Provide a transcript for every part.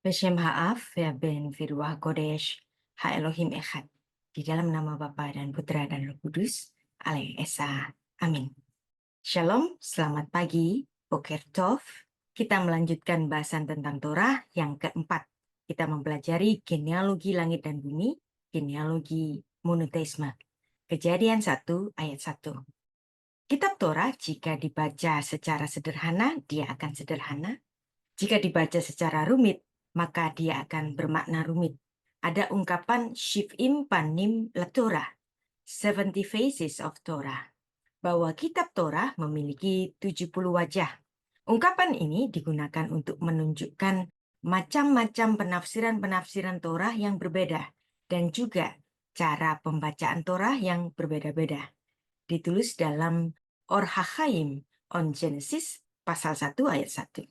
Beshem Ha'af, Ben Firwah Kodesh, Ha Elohim Echad. Di dalam nama Bapa dan Putra dan Roh Kudus, Alaihi Esa. Amin. Shalom, selamat pagi, Boker Tov. Kita melanjutkan bahasan tentang Torah yang keempat. Kita mempelajari genealogi langit dan bumi, genealogi monoteisme. Kejadian 1 ayat 1. Kitab Torah jika dibaca secara sederhana, dia akan sederhana. Jika dibaca secara rumit, maka dia akan bermakna rumit. Ada ungkapan Shiv'im Panim LaTorah, 70 Faces of Torah, bahwa kitab Torah memiliki 70 wajah. Ungkapan ini digunakan untuk menunjukkan macam-macam penafsiran-penafsiran Torah yang berbeda, dan juga cara pembacaan Torah yang berbeda-beda. Ditulis dalam Or HaChaim on Genesis, pasal 1 ayat 1.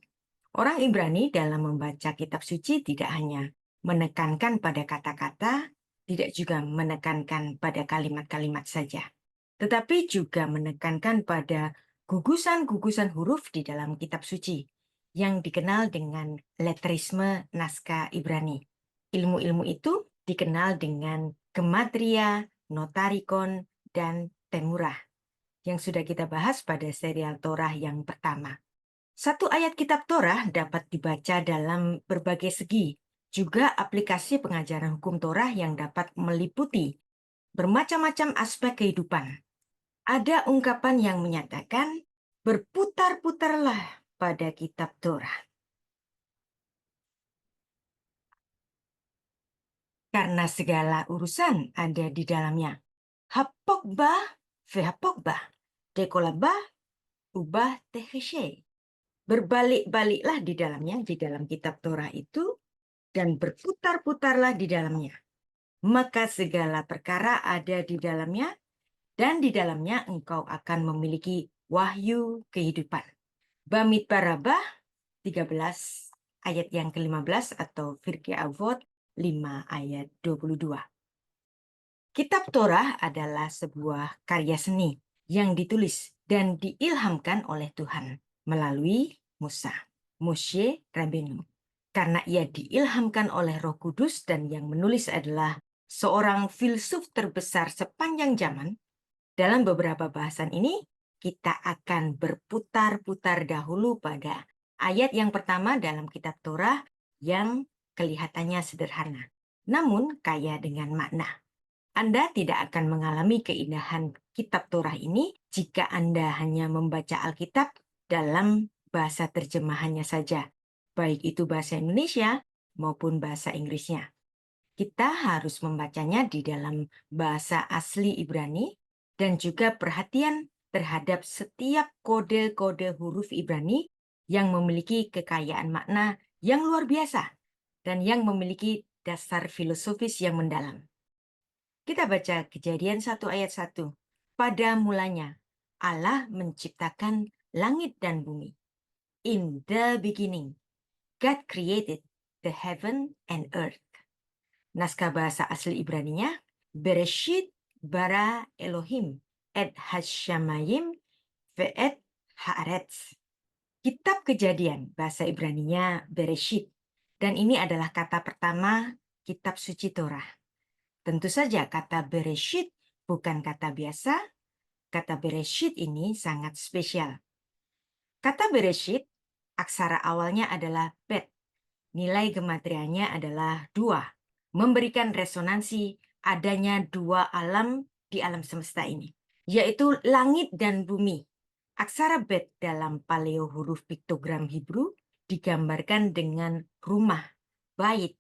Orang Ibrani dalam membaca kitab suci tidak hanya menekankan pada kata-kata, tidak juga menekankan pada kalimat-kalimat saja, tetapi juga menekankan pada gugusan-gugusan huruf di dalam kitab suci, yang dikenal dengan letterisme naskah Ibrani. Ilmu-ilmu itu dikenal dengan gematria, notarikon, dan temurah, yang sudah kita bahas pada serial Torah yang pertama. Satu ayat kitab Torah dapat dibaca dalam berbagai segi, juga aplikasi pengajaran hukum Torah yang dapat meliputi bermacam-macam aspek kehidupan. Ada ungkapan yang menyatakan, berputar-putarlah pada kitab Torah. Karena segala urusan ada di dalamnya. Hapokbah, vehapokbah, dekolabah, ubah teheshe. Berbalik-baliklah di dalamnya, di dalam kitab Torah itu, dan berputar-putarlah di dalamnya. Maka segala perkara ada di dalamnya, dan di dalamnya engkau akan memiliki wahyu kehidupan. Bamidbar 13 ayat yang ke-15 atau Pirkei Avot 5 ayat 22. Kitab Torah adalah sebuah karya seni yang ditulis dan diilhamkan oleh Tuhan melalui Musa, Moshe Rabbeinu. Karena ia diilhamkan oleh Roh Kudus dan yang menulis adalah seorang filsuf terbesar sepanjang zaman, dalam beberapa bahasan ini kita akan berputar-putar dahulu pada ayat yang pertama dalam kitab Torah yang kelihatannya sederhana, namun kaya dengan makna. Anda tidak akan mengalami keindahan kitab Torah ini jika Anda hanya membaca Alkitab dalam bahasa terjemahannya saja, baik itu bahasa Indonesia maupun bahasa Inggrisnya. Kita harus membacanya di dalam bahasa asli Ibrani dan juga perhatian terhadap setiap kode-kode huruf Ibrani yang memiliki kekayaan makna yang luar biasa dan yang memiliki dasar filosofis yang mendalam. Kita baca Kejadian 1 ayat 1. Pada mulanya, Allah menciptakan langit dan bumi. In the beginning, God created the heaven and earth. Naskah bahasa asli Ibraninya, Bereshit bara Elohim et hashamayim ve'et haaretz. Kitab Kejadian, bahasa Ibraninya Bereshit. Dan ini adalah kata pertama kitab suci Torah. Tentu saja kata Bereshit bukan kata biasa. Kata Bereshit ini sangat spesial. Kata Bereshit, aksara awalnya adalah bet. Nilai gematrianya adalah 2, memberikan resonansi adanya 2 alam di alam semesta ini, yaitu langit dan bumi. Aksara bet dalam paleo huruf piktogram Hebrew digambarkan dengan rumah, bait.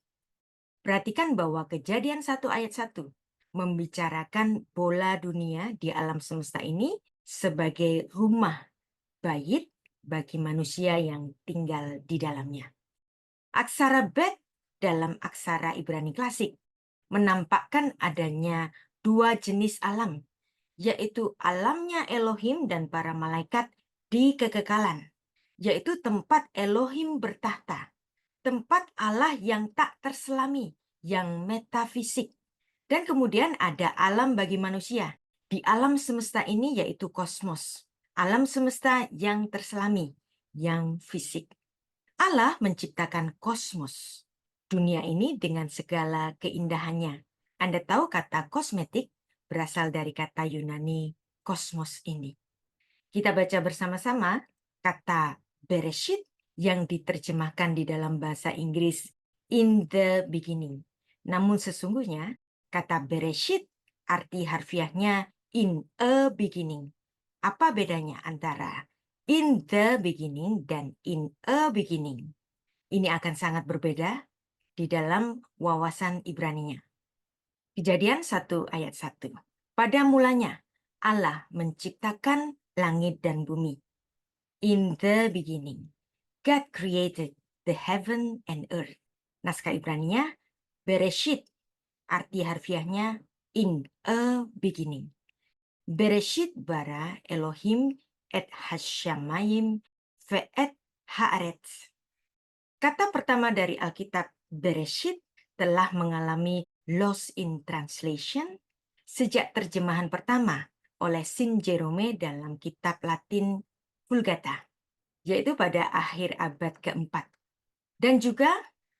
Perhatikan bahwa Kejadian 1 ayat 1 membicarakan bola dunia di alam semesta ini sebagai rumah, bait bagi manusia yang tinggal di dalamnya. Aksara bet dalam aksara Ibrani klasik menampakkan adanya 2 jenis alam, yaitu alamnya Elohim dan para malaikat di kekekalan, yaitu tempat Elohim bertahta, tempat Allah yang tak terselami, yang metafisik. Dan kemudian ada alam bagi manusia di alam semesta ini, yaitu kosmos, alam semesta yang terselami, yang fisik. Allah menciptakan kosmos, dunia ini dengan segala keindahannya. Anda tahu kata kosmetik berasal dari kata Yunani kosmos ini. Kita baca bersama-sama kata Bereshit yang diterjemahkan di dalam bahasa Inggris in the beginning. Namun sesungguhnya kata Bereshit arti harfiahnya in a beginning. Apa bedanya antara in the beginning dan in a beginning? Ini akan sangat berbeda di dalam wawasan Ibraninya. Kejadian 1 ayat 1. Pada mulanya Allah menciptakan langit dan bumi. In the beginning, God created the heaven and earth. Naskah Ibraninya, Bereshit, arti harfiahnya in a beginning. Bereshit bara Elohim et hashamayim ve'et haaretz. Kata pertama dari Alkitab Bereshit telah mengalami loss in translation sejak terjemahan pertama oleh Sin Jerome dalam kitab Latin Vulgata, yaitu pada akhir abad keempat, dan juga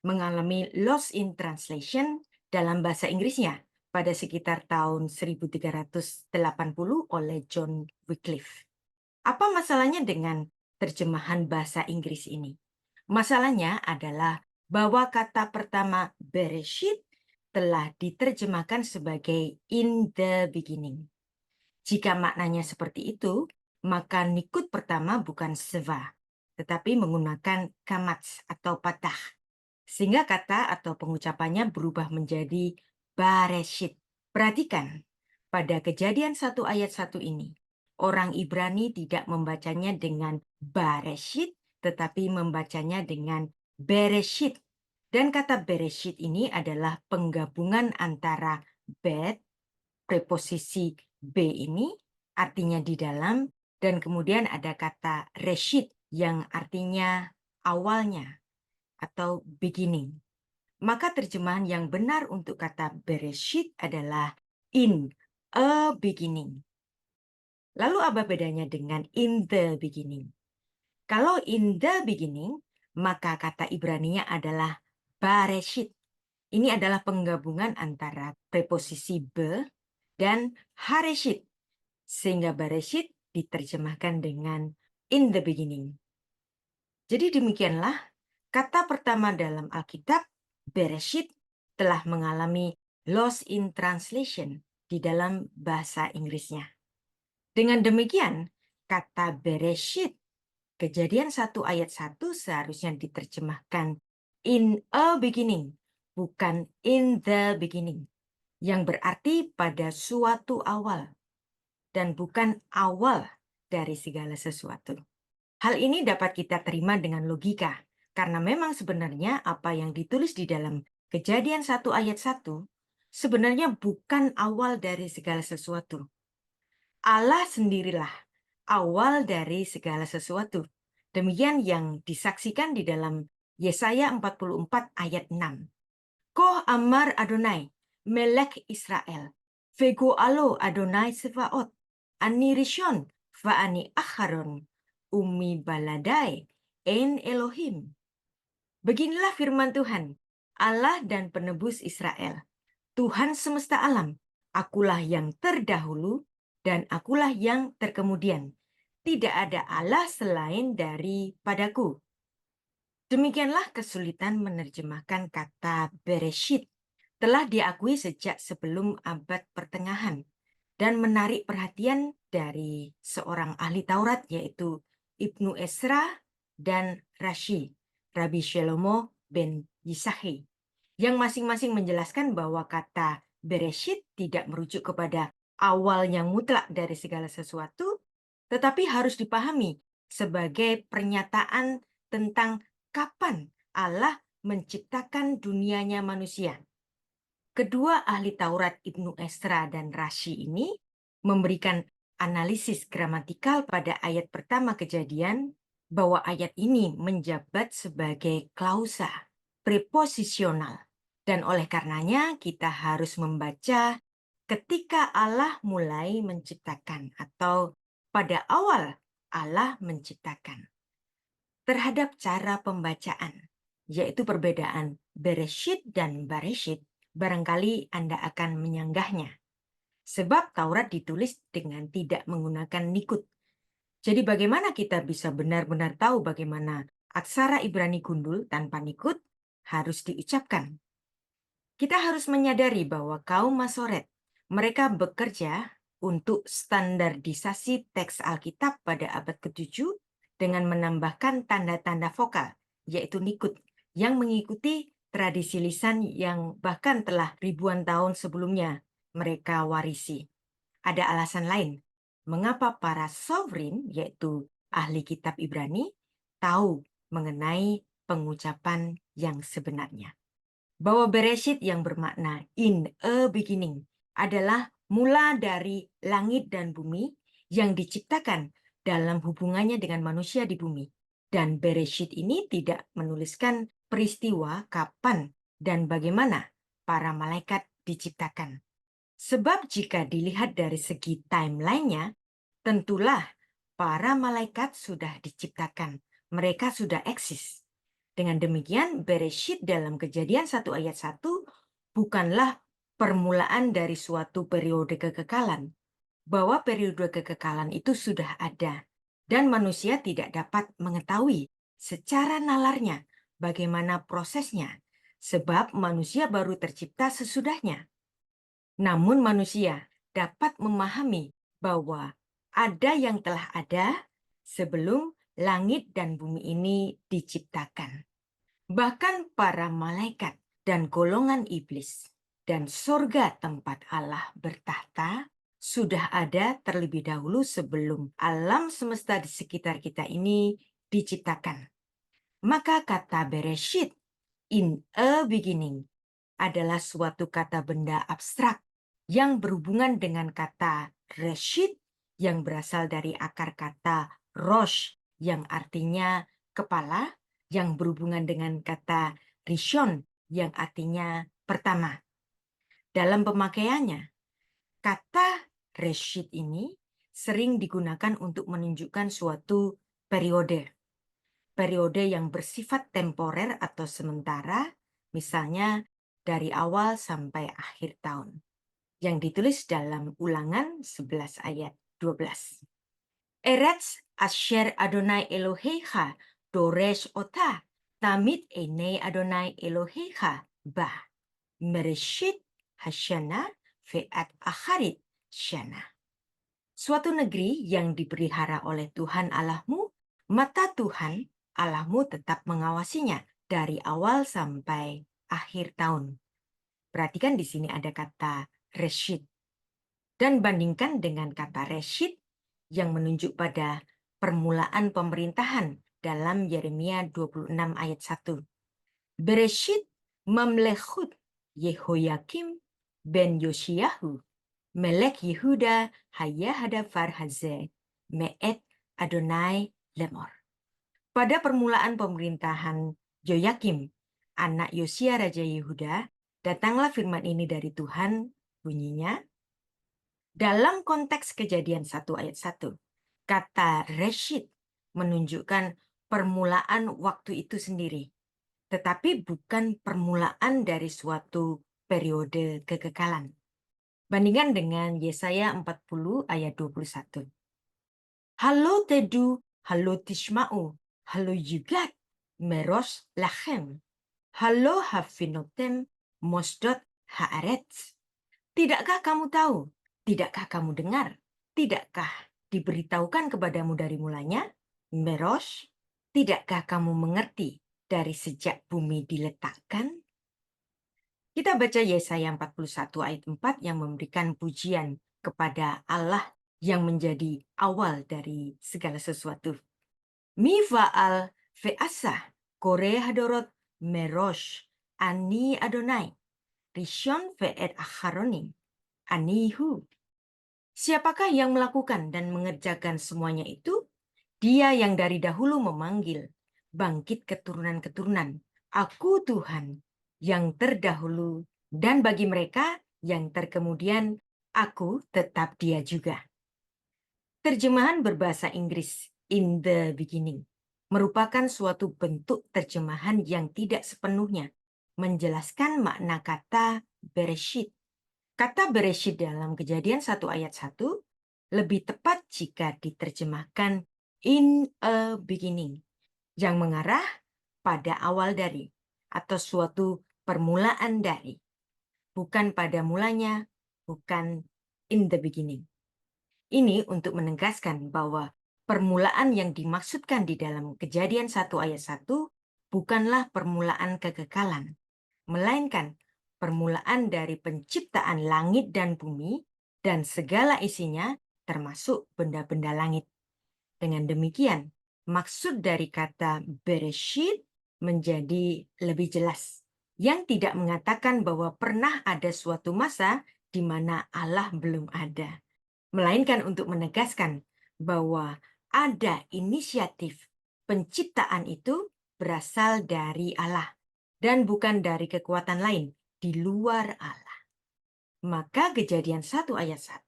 mengalami loss in translation dalam bahasa Inggrisnya pada sekitar tahun 1380 oleh John Wycliffe. Apa masalahnya dengan terjemahan bahasa Inggris ini? Masalahnya adalah bahwa kata pertama Bereshit telah diterjemahkan sebagai in the beginning. Jika maknanya seperti itu, maka nikut pertama bukan seva, tetapi menggunakan kamats atau patah. Sehingga kata atau pengucapannya berubah menjadi Bareshit. Perhatikan, pada Kejadian 1 ayat 1 ini, orang Ibrani tidak membacanya dengan Bareshit, tetapi membacanya dengan Bereshit. Dan kata Bereshit ini adalah penggabungan antara bet, preposisi B ini, artinya di dalam, dan kemudian ada kata reshit yang artinya awalnya atau beginning. Maka terjemahan yang benar untuk kata Bereshit adalah in a beginning. Lalu apa bedanya dengan in the beginning? Kalau in the beginning, maka kata Ibraninya adalah Bareshit. Ini adalah penggabungan antara preposisi be dan hareshit, sehingga Bareshit diterjemahkan dengan in the beginning. Jadi demikianlah kata pertama dalam Alkitab, Bereshit, telah mengalami loss in translation di dalam bahasa Inggrisnya. Dengan demikian, kata Bereshit, Kejadian 1 ayat 1 seharusnya diterjemahkan in a beginning, bukan in the beginning, yang berarti pada suatu awal, dan bukan awal dari segala sesuatu. Hal ini dapat kita terima dengan logika, karena memang sebenarnya apa yang ditulis di dalam Kejadian 1 ayat 1 sebenarnya bukan awal dari segala sesuatu. Allah sendirilah awal dari segala sesuatu. Demikian yang disaksikan di dalam Yesaya 44 ayat 6. Koh Amar Adonai, Melek Israel, Vego Alo Adonai Sevaot, Ani Rishon, Va'ani Acharon, Umi Baladai, En Elohim. Beginilah firman Tuhan, Allah dan penebus Israel, Tuhan semesta alam, akulah yang terdahulu dan akulah yang terkemudian. Tidak ada Allah selain daripadaku. Demikianlah kesulitan menerjemahkan kata Bereshit telah diakui sejak sebelum abad pertengahan dan menarik perhatian dari seorang ahli Taurat yaitu Ibnu Esra dan Rashi, Rabbi Shelomo ben Yisahi, yang masing-masing menjelaskan bahwa kata Bereshit tidak merujuk kepada awal yang mutlak dari segala sesuatu, tetapi harus dipahami sebagai pernyataan tentang kapan Allah menciptakan dunianya manusia. Kedua ahli Taurat Ibnu Esra dan Rashi ini memberikan analisis gramatikal pada ayat pertama Kejadian bahwa ayat ini menjabat sebagai klausa preposisional. Dan oleh karenanya kita harus membaca ketika Allah mulai menciptakan atau pada awal Allah menciptakan. Terhadap cara pembacaan, yaitu perbedaan Bereshit dan Bareshit, barangkali Anda akan menyanggahnya. Sebab Taurat ditulis dengan tidak menggunakan nikut. Jadi bagaimana kita bisa benar-benar tahu bagaimana aksara Ibrani gundul tanpa nikut harus diucapkan? Kita harus menyadari bahwa kaum Masoret, mereka bekerja untuk standarisasi teks Alkitab pada abad ke-7 dengan menambahkan tanda-tanda vokal, yaitu nikut, yang mengikuti tradisi lisan yang bahkan telah ribuan tahun sebelumnya mereka warisi. Ada alasan lain, mengapa para sovereign, yaitu ahli kitab Ibrani, tahu mengenai pengucapan yang sebenarnya. Bahwa Bereshit yang bermakna in a beginning adalah mula dari langit dan bumi yang diciptakan dalam hubungannya dengan manusia di bumi. Dan Bereshit ini tidak menuliskan peristiwa kapan dan bagaimana para malaikat diciptakan. Sebab jika dilihat dari segi timeline-nya, tentulah para malaikat sudah diciptakan. Mereka sudah eksis. Dengan demikian, Bereshit dalam Kejadian 1 ayat 1 bukanlah permulaan dari suatu periode kekekalan. Bahwa periode kekekalan itu sudah ada. Dan manusia tidak dapat mengetahui secara nalarnya bagaimana prosesnya. Sebab manusia baru tercipta sesudahnya. Namun manusia dapat memahami bahwa ada yang telah ada sebelum langit dan bumi ini diciptakan. Bahkan para malaikat dan golongan iblis dan surga tempat Allah bertahta sudah ada terlebih dahulu sebelum alam semesta di sekitar kita ini diciptakan. Maka kata Bereshit, in a beginning, adalah suatu kata benda abstrak yang berhubungan dengan kata reshit yang berasal dari akar kata rosh yang artinya kepala, yang berhubungan dengan kata rishon yang artinya pertama. Dalam pemakaiannya, kata reshit ini sering digunakan untuk menunjukkan suatu periode. Periode yang bersifat temporer atau sementara, misalnya dari awal sampai akhir tahun, yang ditulis dalam Ulangan 11 ayat 12. Eretz asher Adonai Elohecha doresh ota, tamid einei Adonai Elohecha bah, mereshit hasyana ve'at acharit syana. Suatu negeri yang dipelihara oleh Tuhan Allahmu, mata Tuhan Allahmu tetap mengawasinya dari awal sampai akhir tahun. Perhatikan di sini ada kata reshit. Dan bandingkan dengan kata reshit yang menunjuk pada permulaan pemerintahan dalam Yeremia 26 ayat 1. Bereshit mamlechut Yehoyakim ben Yoshiyahu melek Yehuda hayahadafar haze me'et Adonai lemor. Pada permulaan pemerintahan Joyakim, anak Yosia Raja Yehuda, datanglah firman ini dari Tuhan, bunyinya, dalam konteks Kejadian 1 ayat 1, kata reshit menunjukkan permulaan waktu itu sendiri, tetapi bukan permulaan dari suatu periode kekekalan. Bandingkan dengan Yesaya 40 ayat 21. Halo tedu, halo tishma'u, halo yugat, meros lachem, halo hafinotem, mosdot haaretz. Tidakkah kamu tahu? Tidakkah kamu dengar? Tidakkah diberitahukan kepadamu dari mulanya? Meros, tidakkah kamu mengerti dari sejak bumi diletakkan? Kita baca Yesaya 41 ayat 4 yang memberikan pujian kepada Allah yang menjadi awal dari segala sesuatu. Mi fa'al ve'asah kore hadorot merosh ani Adonai rishon ve'et acharonim anihu. Siapakah yang melakukan dan mengerjakan semuanya itu? Dia yang dari dahulu memanggil, bangkit keturunan-keturunan. Aku Tuhan yang terdahulu, dan bagi mereka yang terkemudian, aku tetap Dia juga. Terjemahan berbahasa Inggris, in the beginning, merupakan suatu bentuk terjemahan yang tidak sepenuhnya menjelaskan makna kata Bereshit. Kata Bereshit dalam Kejadian 1 ayat 1 lebih tepat jika diterjemahkan in a beginning, yang mengarah pada awal dari, atau suatu permulaan dari, bukan pada mulanya, bukan in the beginning. Ini untuk menegaskan bahwa permulaan yang dimaksudkan di dalam Kejadian 1 ayat 1 bukanlah permulaan kekekalan, melainkan permulaan dari penciptaan langit dan bumi dan segala isinya, termasuk benda-benda langit. Dengan demikian, maksud dari kata Bereshit menjadi lebih jelas, yang tidak mengatakan bahwa pernah ada suatu masa di mana Allah belum ada, melainkan untuk menegaskan bahwa ada inisiatif penciptaan itu berasal dari Allah dan bukan dari kekuatan lain di luar Allah. Maka Kejadian 1 ayat 1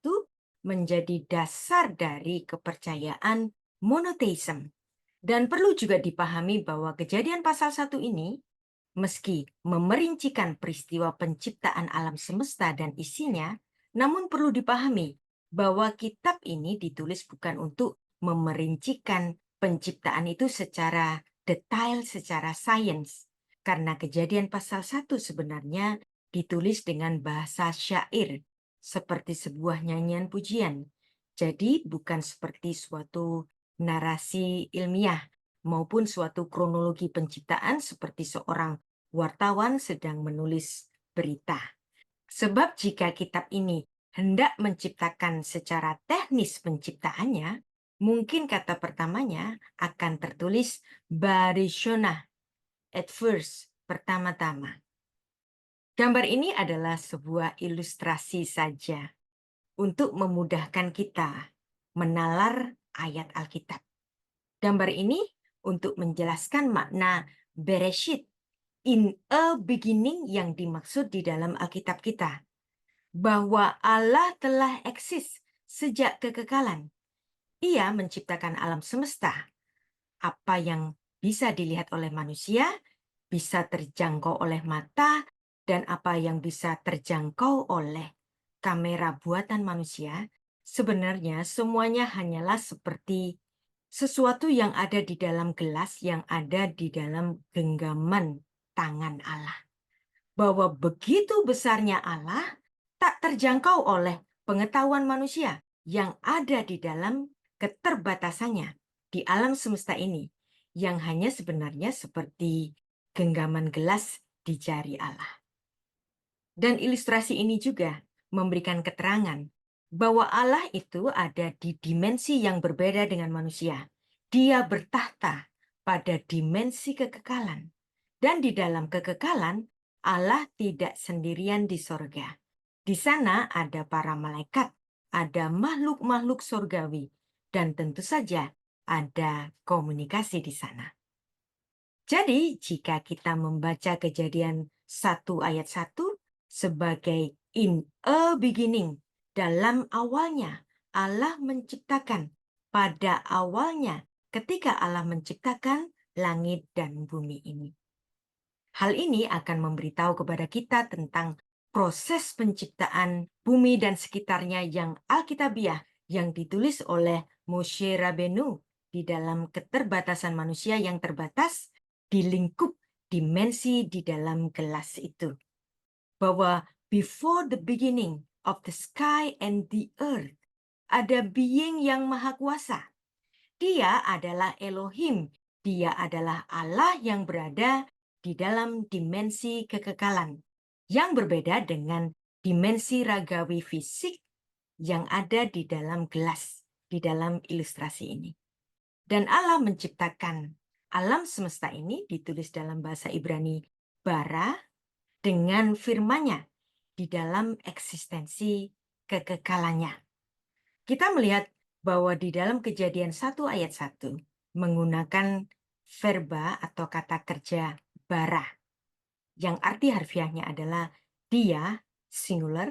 menjadi dasar dari kepercayaan monoteisme. Dan perlu juga dipahami bahwa Kejadian pasal 1 ini, meski memerincikan peristiwa penciptaan alam semesta dan isinya, namun perlu dipahami bahwa kitab ini ditulis bukan untuk memerincikan penciptaan itu secara detail, secara sains. Karena Kejadian pasal 1 sebenarnya ditulis dengan bahasa syair, seperti sebuah nyanyian pujian. Jadi bukan seperti suatu narasi ilmiah maupun suatu kronologi penciptaan seperti seorang wartawan sedang menulis berita. Sebab jika kitab ini hendak menciptakan secara teknis penciptaannya, mungkin kata pertamanya akan tertulis Barishona, at first, pertama-tama. Gambar ini adalah sebuah ilustrasi saja untuk memudahkan kita menalar ayat Alkitab. Gambar ini untuk menjelaskan makna Bereshit, in a beginning, yang dimaksud di dalam Alkitab kita, bahwa Allah telah eksis sejak kekekalan. Ia menciptakan alam semesta. Apa yang bisa dilihat oleh manusia, bisa terjangkau oleh mata, dan apa yang bisa terjangkau oleh kamera buatan manusia, sebenarnya semuanya hanyalah seperti sesuatu yang ada di dalam gelas yang ada di dalam genggaman tangan Allah. Bahwa begitu besarnya Allah tak terjangkau oleh pengetahuan manusia yang ada di dalam keterbatasannya di alam semesta ini, yang hanya sebenarnya seperti genggaman gelas di jari Allah. Dan ilustrasi ini juga memberikan keterangan bahwa Allah itu ada di dimensi yang berbeda dengan manusia. Dia bertahta pada dimensi kekekalan. Dan di dalam kekekalan, Allah tidak sendirian di sorga. Di sana ada para malaikat, ada makhluk-makhluk sorgawi, dan tentu saja ada komunikasi di sana. Jadi, jika kita membaca Kejadian 1 ayat 1 sebagai in a beginning, dalam awalnya Allah menciptakan, pada awalnya ketika Allah menciptakan langit dan bumi ini. Hal ini akan memberitahu kepada kita tentang proses penciptaan bumi dan sekitarnya yang alkitabiah, yang ditulis oleh Moshe Rabenu di dalam keterbatasan manusia yang terbatas di lingkup dimensi di dalam gelas itu. Bahwa before the beginning of the sky and the earth, ada being yang maha kuasa. Dia adalah Elohim. Dia adalah Allah yang berada di dalam dimensi kekekalan, yang berbeda dengan dimensi ragawi fisik yang ada di dalam gelas, di dalam ilustrasi ini. Dan Allah menciptakan alam semesta ini, ditulis dalam bahasa Ibrani bara, dengan firman-Nya di dalam eksistensi kekekalannya. Kita melihat bahwa di dalam Kejadian 1 ayat 1 menggunakan verba atau kata kerja bara, yang arti harfiahnya adalah dia, singular,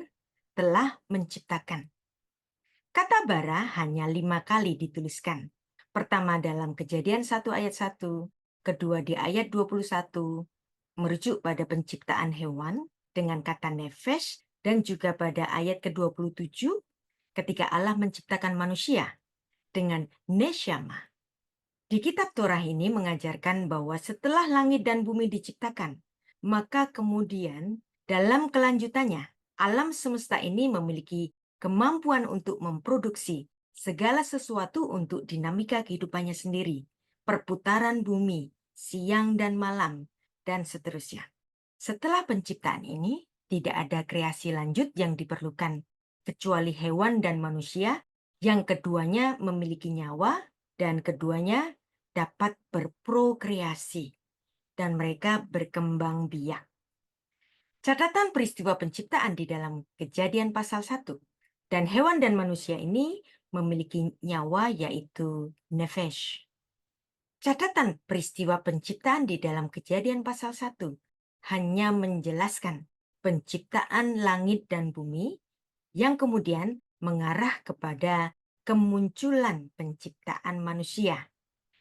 telah menciptakan. Kata bara hanya 5 kali dituliskan Pertama dalam Kejadian 1 ayat 1, kedua di ayat 21, merujuk pada penciptaan hewan dengan kata nefesh, dan juga pada ayat ke-27 ketika Allah menciptakan manusia dengan neshama. Di kitab Torah ini mengajarkan bahwa setelah langit dan bumi diciptakan, maka kemudian dalam kelanjutannya, alam semesta ini memiliki kemampuan untuk memproduksi segala sesuatu untuk dinamika kehidupannya sendiri, perputaran bumi, siang dan malam, dan seterusnya. Setelah penciptaan ini, tidak ada kreasi lanjut yang diperlukan, kecuali hewan dan manusia, yang keduanya memiliki nyawa, dan keduanya dapat berprokreasi, dan mereka berkembang biak. Catatan peristiwa penciptaan di dalam Kejadian pasal 1, dan hewan dan manusia ini memiliki nyawa, yaitu nefesh. Catatan peristiwa penciptaan di dalam Kejadian pasal 1 hanya menjelaskan penciptaan langit dan bumi yang kemudian mengarah kepada kemunculan penciptaan manusia,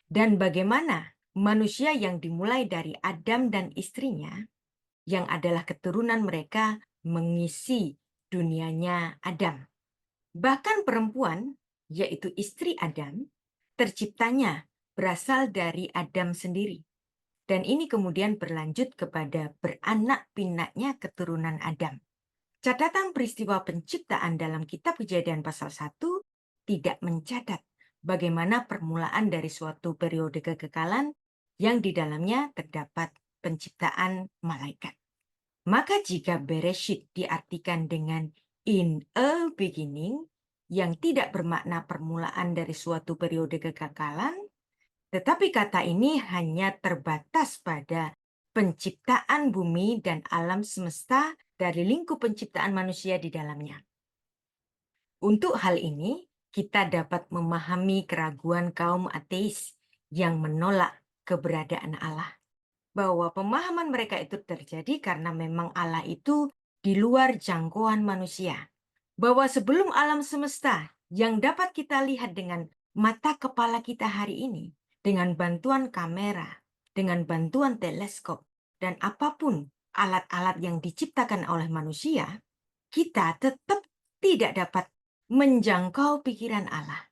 dan bagaimana manusia yang dimulai dari Adam dan istrinya, yang adalah keturunan mereka, mengisi dunianya Adam. Bahkan perempuan, yaitu istri Adam, terciptanya berasal dari Adam sendiri. Dan ini kemudian berlanjut kepada beranak pinaknya keturunan Adam. Catatan peristiwa penciptaan dalam kitab Kejadian pasal 1 tidak mencatat bagaimana permulaan dari suatu periode kekekalan yang di dalamnya terdapat penciptaan malaikat. Maka jika Bereshit diartikan dengan in a beginning, yang tidak bermakna permulaan dari suatu periode kekekalan, tetapi kata ini hanya terbatas pada penciptaan bumi dan alam semesta dari lingkup penciptaan manusia di dalamnya. Untuk hal ini, kita dapat memahami keraguan kaum ateis yang menolak keberadaan Allah. Bahwa pemahaman mereka itu terjadi karena memang Allah itu di luar jangkauan manusia. Bahwa sebelum alam semesta yang dapat kita lihat dengan mata kepala kita hari ini, dengan bantuan kamera, dengan bantuan teleskop, dan apapun alat-alat yang diciptakan oleh manusia, kita tetap tidak dapat menjangkau pikiran Allah.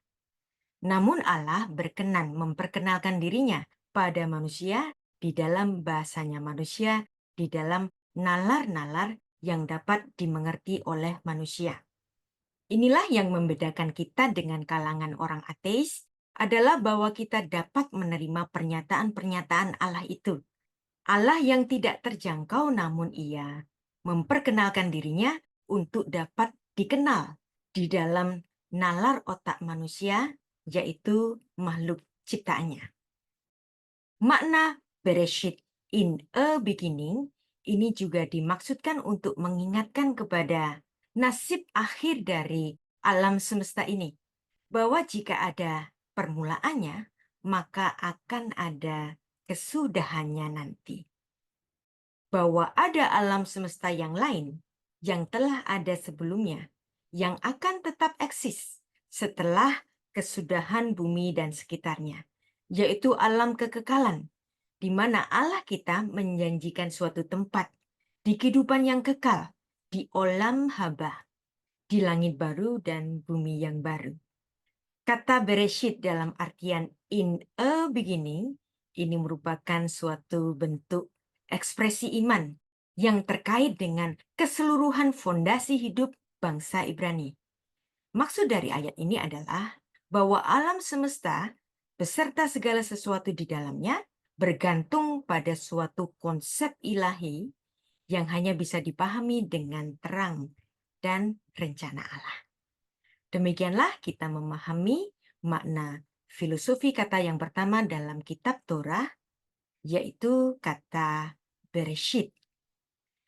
Namun Allah berkenan memperkenalkan dirinya pada manusia di dalam bahasanya manusia, di dalam nalar-nalar yang dapat dimengerti oleh manusia. Inilah yang membedakan kita dengan kalangan orang ateis, adalah bahwa kita dapat menerima pernyataan-pernyataan Allah itu. Allah yang tidak terjangkau, namun Ia memperkenalkan dirinya untuk dapat dikenal di dalam nalar otak manusia, yaitu makhluk ciptaannya. Makna Bereshit, in a beginning, ini juga dimaksudkan untuk mengingatkan kepada nasib akhir dari alam semesta ini, bahwa jika ada permulaannya, maka akan ada kesudahannya nanti. Bahwa ada alam semesta yang lain yang telah ada sebelumnya, yang akan tetap eksis setelah kesudahan bumi dan sekitarnya, yaitu alam kekekalan, di mana Allah kita menjanjikan suatu tempat di kehidupan yang kekal, di olam haba, di langit baru dan bumi yang baru. Kata Bereshit dalam artian in a beginning, ini merupakan suatu bentuk ekspresi iman yang terkait dengan keseluruhan fondasi hidup bangsa Ibrani. Maksud dari ayat ini adalah bahwa alam semesta beserta segala sesuatu di dalamnya bergantung pada suatu konsep ilahi yang hanya bisa dipahami dengan terang dan rencana Allah. Demikianlah kita memahami makna filosofi kata yang pertama dalam kitab Torah, yaitu kata Bereshit.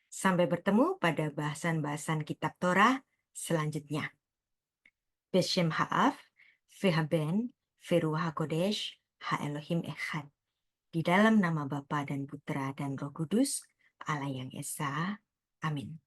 Sampai bertemu pada bahasan-bahasan kitab Torah selanjutnya. Beshem Ha'af, Vehaben, Veruah HaKodesh, Ha-Elohim Echad. Di dalam nama Bapa dan Putra dan Roh Kudus, Allah yang Esa. Amin.